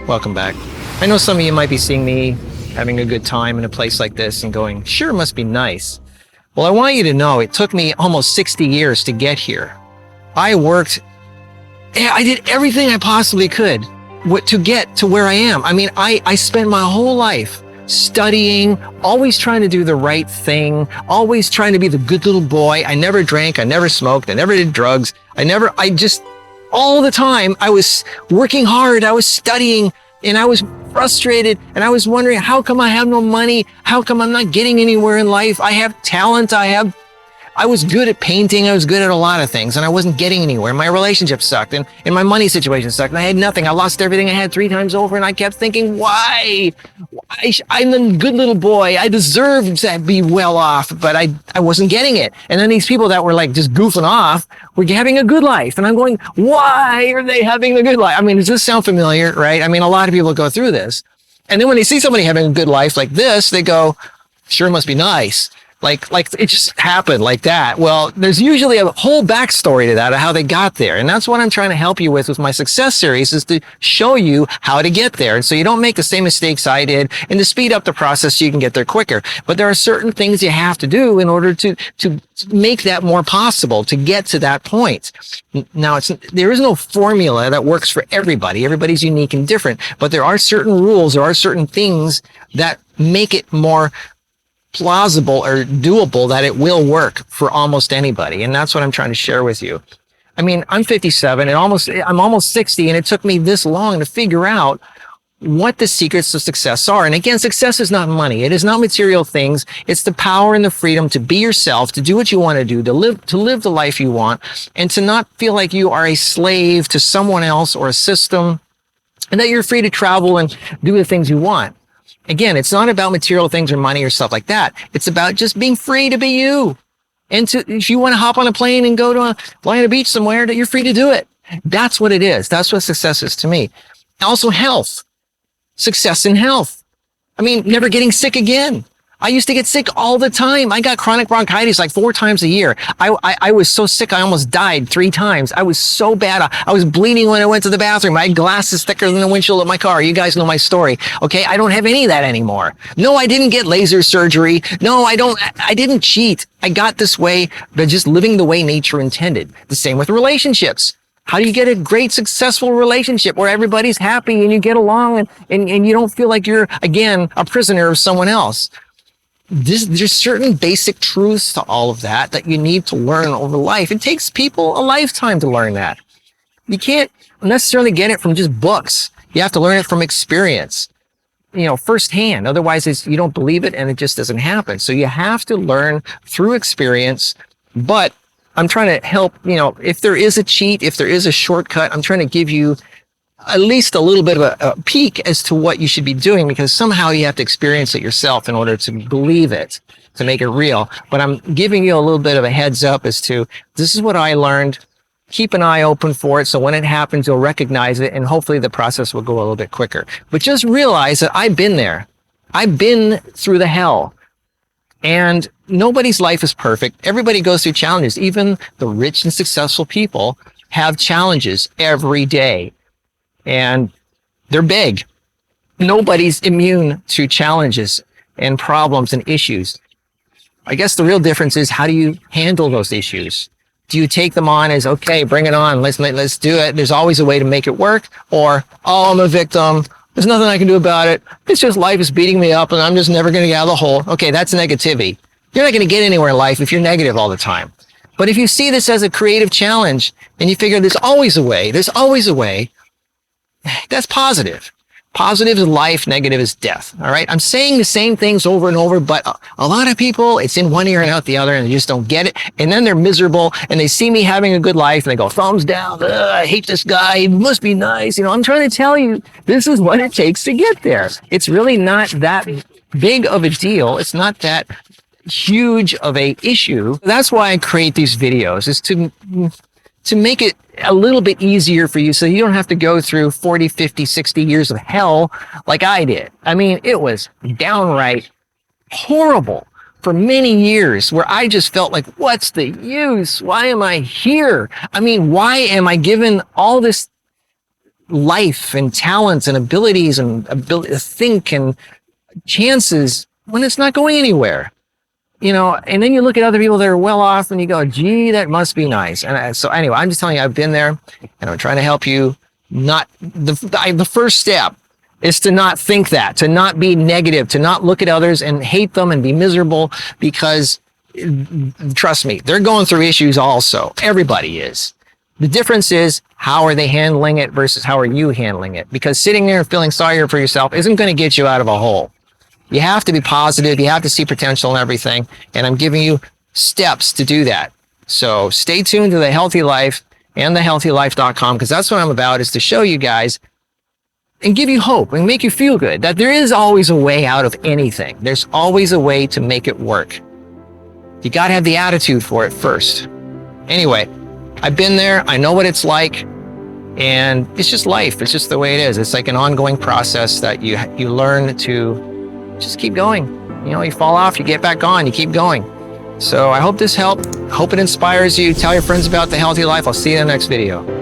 Welcome back. I know some of you might be seeing me having a good time in a place like this and going, sure, must be nice. Well, I want you to know it took me almost 60 years to get here. I did everything I possibly could to get to where I am. I mean, I spent my whole life studying, always trying to do the right thing, always trying to be the good little boy. I never drank, I never smoked, I never did drugs. All the time I was working hard, I was studying, and I was frustrated, and I was wondering, how come I have no money? How come I'm not getting anywhere in life? I have talent, I was good at painting, I was good at a lot of things, and I wasn't getting anywhere. My relationship sucked, and my money situation sucked, and I had nothing. I lost everything I had 3 times over, and I kept thinking, why? I'm a good little boy. I deserve to be well off, but I wasn't getting it. And then these people that were like just goofing off were having a good life, and I'm going, why are they having a good life? I mean, does this sound familiar, right? I mean, a lot of people go through this. And then when they see somebody having a good life like this, they go, sure, must be nice. Like it just happened like that. Well, there's usually a whole backstory to that of how they got there. And that's what I'm trying to help you with my success series, is to show you how to get there. And so you don't make the same mistakes I did, and to speed up the process so you can get there quicker. But there are certain things you have to do in order to make that more possible, to get to that point. Now, there is no formula that works for everybody. Everybody's unique and different, but there are certain rules, there are certain things that make it more plausible or doable, that it will work for almost anybody. And that's what I'm trying to share with you. I mean, I'm 57 and I'm almost 60, and it took me this long to figure out what the secrets of success are. And again, success is not money. It is not material things. It's the power and the freedom to be yourself, to do what you want to do, to live the life you want, and to not feel like you are a slave to someone else or a system, and that you're free to travel and do the things you want. Again, it's not about material things or money or stuff like that. It's about just being free to be you. And if you want to hop on a plane and go to lie on a beach somewhere, that you're free to do it. That's what it is. That's what success is to me. Also, health. Success in health. I mean, never getting sick again. I used to get sick all the time. I got chronic bronchitis like 4 times a year. I was so sick, I almost died 3 times. I was so bad. I was bleeding when I went to the bathroom. I had glasses thicker than the windshield of my car. You guys know my story. Okay, I don't have any of that anymore. No, I didn't get laser surgery. No, I didn't cheat. I got this way by just living the way nature intended. The same with relationships. How do you get a great, successful relationship where everybody's happy and you get along and you don't feel like you're, again, a prisoner of someone else? There's certain basic truths to all of that you need to learn over life. It takes people a lifetime to learn that. You can't necessarily get it from just books. You have to learn it from experience, firsthand. Otherwise, you don't believe it and it just doesn't happen. So you have to learn through experience. But I'm trying to help, if there is a cheat, if there is a shortcut, I'm trying to give you at least a little bit of a peek as to what you should be doing, because somehow you have to experience it yourself in order to believe it, to make it real. But I'm giving you a little bit of a heads up as to, this is what I learned. Keep an eye open for it, so when it happens, you'll recognize it, and hopefully the process will go a little bit quicker. But just realize that I've been there. I've been through the hell. And nobody's life is perfect. Everybody goes through challenges. Even the rich and successful people have challenges every day. And they're big. Nobody's immune to challenges and problems and issues. I guess the real difference is, how do you handle those issues? Do you take them on as, okay, bring it on, let's do it. There's always a way to make it work. Or, oh, I'm a victim. There's nothing I can do about it. It's just life is beating me up and I'm just never going to get out of the hole. Okay, that's negativity. You're not going to get anywhere in life if you're negative all the time. But if you see this as a creative challenge and you figure there's always a way, that's positive. Positive is life, negative is death. All right. I'm saying the same things over and over, but a lot of people, it's in one ear and out the other, and they just don't get it. And then they're miserable and they see me having a good life and they go, thumbs down. I hate this guy. He must be nice. I'm trying to tell you, this is what it takes to get there. It's really not that big of a deal. It's not that huge of a issue. That's why I create these videos, is to make it a little bit easier for you, so you don't have to go through 40, 50, 60 years of hell like I did. I mean, it was downright horrible for many years, where I just felt like, what's the use? Why am I here? I mean, why am I given all this life and talents and abilities and ability to think and chances when it's not going anywhere. You know, and then you look at other people that are well off and you go, gee, that must be nice. And so anyway, I'm just telling you, I've been there and I'm trying to help you. Not the first step is to not think that, to not be negative, to not look at others and hate them and be miserable, because trust me, they're going through issues also. Everybody is. The difference is, how are they handling it versus how are you handling it? Because sitting there and feeling sorry for yourself isn't going to get you out of a hole. You have to be positive. You have to see potential in everything. And I'm giving you steps to do that. So stay tuned to The Healthy Life and thehealthylife.com, because that's what I'm about, is to show you guys and give you hope and make you feel good that there is always a way out of anything. There's always a way to make it work. You got to have the attitude for it first. Anyway, I've been there. I know what it's like. And it's just life. It's just the way it is. It's like an ongoing process that you learn to just keep going. You know, you fall off, you get back on, you keep going. So I hope this helped. Hope it inspires you. Tell your friends about The Healthy Life. I'll see you in the next video.